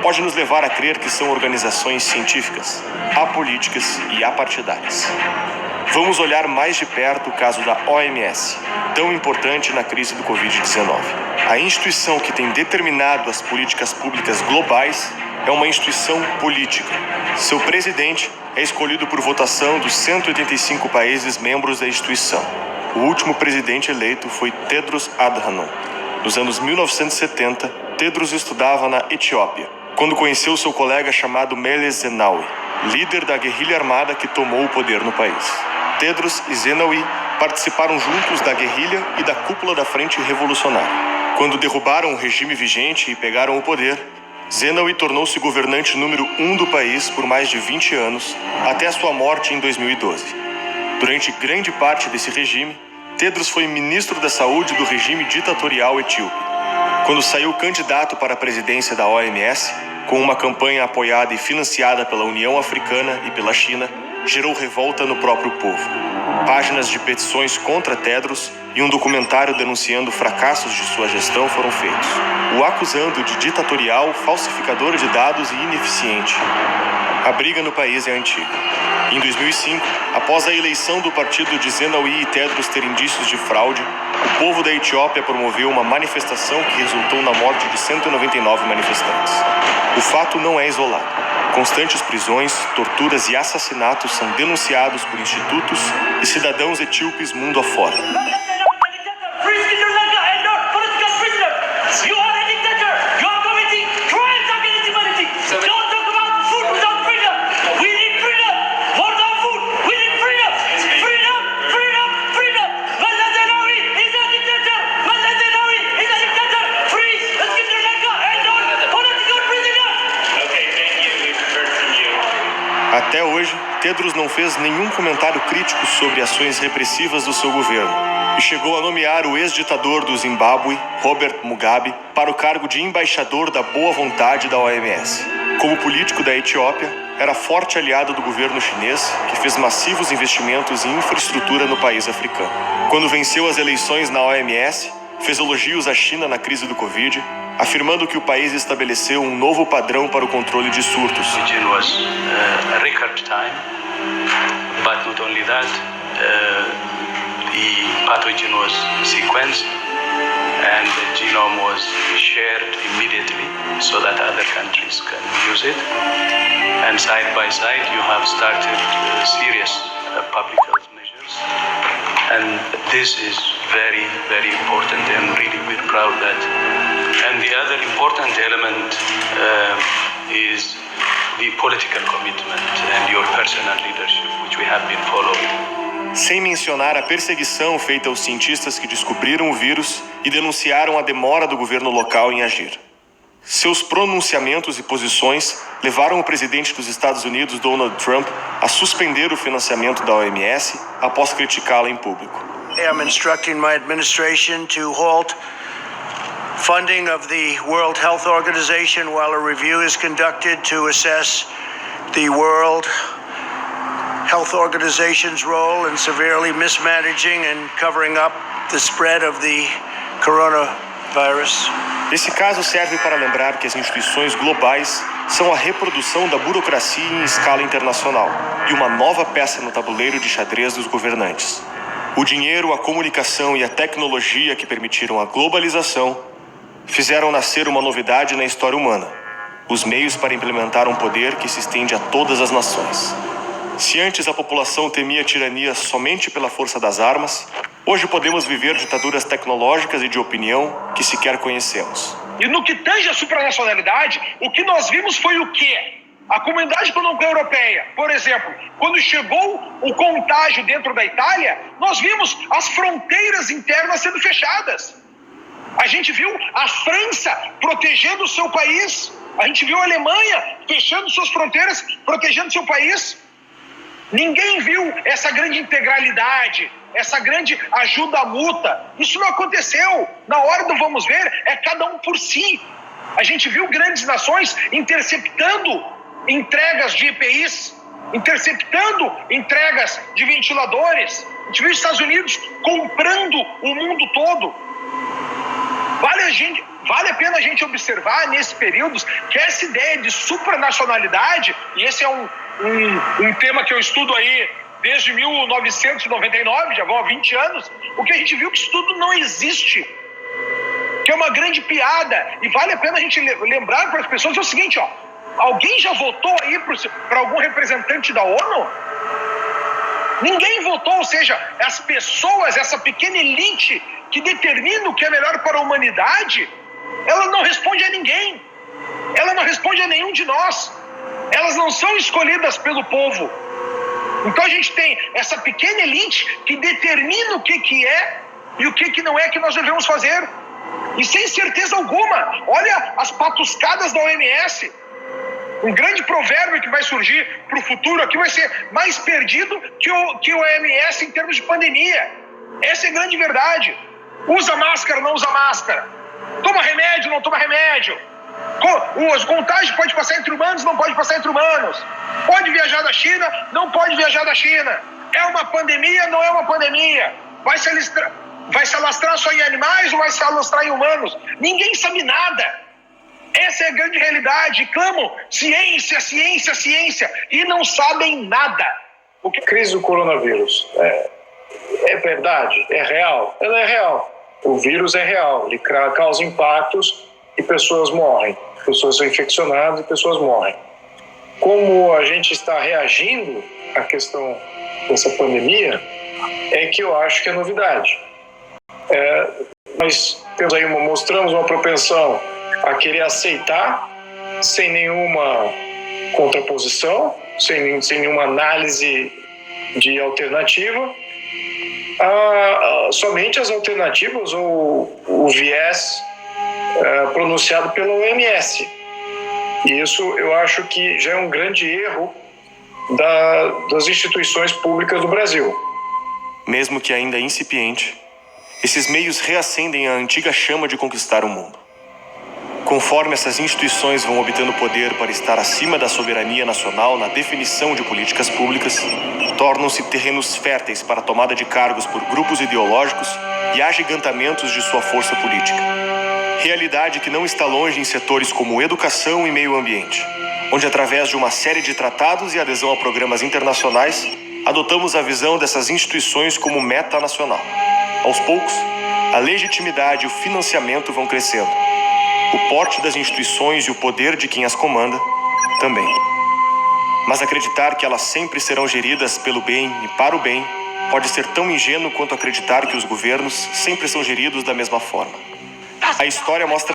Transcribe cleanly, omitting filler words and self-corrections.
pode nos levar a crer que são organizações científicas, apolíticas e apartidárias. Vamos olhar mais de perto o caso da OMS, tão importante na crise do Covid-19. A instituição que tem determinado as políticas públicas globais é uma instituição política. Seu presidente é escolhido por votação dos 185 países membros da instituição. O último presidente eleito foi Tedros Adhanom. Nos anos 1970, Tedros estudava na Etiópia, quando conheceu seu colega chamado Meles Zenawi, líder da guerrilha armada que tomou o poder no país. Tedros e Zenawi participaram juntos da guerrilha e da cúpula da Frente Revolucionária. Quando derrubaram o regime vigente e pegaram o poder, Zenawi tornou-se governante número 1 do país por mais de 20 anos, até a sua morte em 2012. Durante grande parte desse regime, Tedros foi ministro da Saúde do regime ditatorial etíope. Quando saiu candidato para a presidência da OMS, com uma campanha apoiada e financiada pela União Africana e pela China, gerou revolta no próprio povo. Páginas de petições contra Tedros e um documentário denunciando fracassos de sua gestão foram feitos, o acusando de ditatorial, falsificador de dados e ineficiente. A briga no país é antiga. Em 2005, após a eleição do partido de Zenawi e Tedros ter indícios de fraude, o povo da Etiópia promoveu uma manifestação que resultou na morte de 199 manifestantes. O fato não é isolado. Constantes prisões, torturas e assassinatos são denunciados por institutos e cidadãos etíopes mundo afora. Até hoje, Tedros não fez nenhum comentário crítico sobre ações repressivas do seu governo e chegou a nomear o ex-ditador do Zimbábue, Robert Mugabe, para o cargo de embaixador da boa vontade da OMS. Como político da Etiópia, era forte aliado do governo chinês, que fez massivos investimentos em infraestrutura no país africano. Quando venceu as eleições na OMS, fez elogios à China na crise do Covid, afirmando que o país estabeleceu um novo padrão para o controle de surtos. It was a record time, but not only that, the pathogen was sequenced and the genome was shared immediately so that other countries can use it. And side by side, you have started serious public health measures. And this is very, very important, and really we're proud that. And the other important element is the political commitment and your personal leadership, which we have been following. Sem mencionar a perseguição feita aos cientistas que descobriram o vírus e denunciaram a demora do governo local em agir. Seus pronunciamentos e posições levaram o presidente dos Estados Unidos, Donald Trump, a suspender o financiamento da OMS após criticá-la em público. I am instructing my administration to halt funding of the World Health Organization while a review is conducted to assess the World Health Organization's role in severely mismanaging and covering up the spread of the coronavirus. Esse caso serve para lembrar que as instituições globais são a reprodução da burocracia em escala internacional e uma nova peça no tabuleiro de xadrez dos governantes. O dinheiro, a comunicação e a tecnologia que permitiram a globalização fizeram nascer uma novidade na história humana: os meios para implementar um poder que se estende a todas as nações. Se antes a população temia a tirania somente pela força das armas, hoje podemos viver ditaduras tecnológicas e de opinião que sequer conhecemos. E no que tange a supranacionalidade, o que nós vimos foi o quê? A Comunidade Econômica Europeia, por exemplo, quando chegou o contágio dentro da Itália, nós vimos as fronteiras internas sendo fechadas. A gente viu a França protegendo o seu país. A gente viu a Alemanha fechando suas fronteiras, protegendo seu país. Ninguém viu essa grande integralidade, essa grande ajuda mútua. Isso não aconteceu. Na hora do vamos ver, é cada um por si. A gente viu grandes nações interceptando entregas de EPIs, interceptando entregas de ventiladores. A gente viu os Estados Unidos comprando o mundo todo. vale a pena a gente observar nesse período que essa ideia de supranacionalidade, e esse é um tema que eu estudo aí desde 1999, já vão há 20 anos, o que a gente viu que isso tudo não existe, que é uma grande piada, e vale a pena a gente lembrar para as pessoas é o seguinte, ó, alguém já votou aí para algum representante da ONU? Ninguém votou, ou seja, as pessoas, essa pequena elite que determina o que é melhor para a humanidade, ela não responde a ninguém, ela não responde a nenhum de nós, elas não são escolhidas pelo povo. Então a gente tem essa pequena elite que determina o que é e o que não é que nós devemos fazer. E sem certeza alguma, olha as patuscadas da OMS. Um grande provérbio que vai surgir para o futuro aqui vai ser mais perdido que o OMS em termos de pandemia. Essa é a grande verdade. Usa máscara, não usa máscara. Toma remédio, não toma remédio. O contágio pode passar entre humanos, não pode passar entre humanos. Pode viajar da China, não pode viajar da China. É uma pandemia, não é uma pandemia. Vai se alastrar só em animais ou vai se alastrar em humanos? Ninguém sabe nada. Essa é a grande realidade. Clamam ciência, ciência, ciência e não sabem nada. A crise do coronavírus é verdade? É real? Ela é real. O vírus é real. Ele causa impactos e pessoas morrem. Pessoas são infeccionadas e pessoas morrem. Como a gente está reagindo à questão dessa pandemia é que eu acho que é novidade. Nós temos aí mostramos uma propensão a querer aceitar sem nenhuma contraposição, sem nenhuma análise de alternativa, somente as alternativas ou o viés pronunciado pela OMS. E isso eu acho que já é um grande erro das instituições públicas do Brasil. Mesmo que ainda incipiente, esses meios reacendem a antiga chama de conquistar o mundo. Conforme essas instituições vão obtendo poder para estar acima da soberania nacional na definição de políticas públicas, tornam-se terrenos férteis para a tomada de cargos por grupos ideológicos e agigantamentos de sua força política. Realidade que não está longe em setores como educação e meio ambiente, onde através de uma série de tratados e adesão a programas internacionais, adotamos a visão dessas instituições como meta nacional. Aos poucos, a legitimidade e o financiamento vão crescendo. O porte das instituições e o poder de quem as comanda também. Mas acreditar que elas sempre serão geridas pelo bem e para o bem pode ser tão ingênuo quanto acreditar que os governos sempre são geridos da mesma forma. A história mostra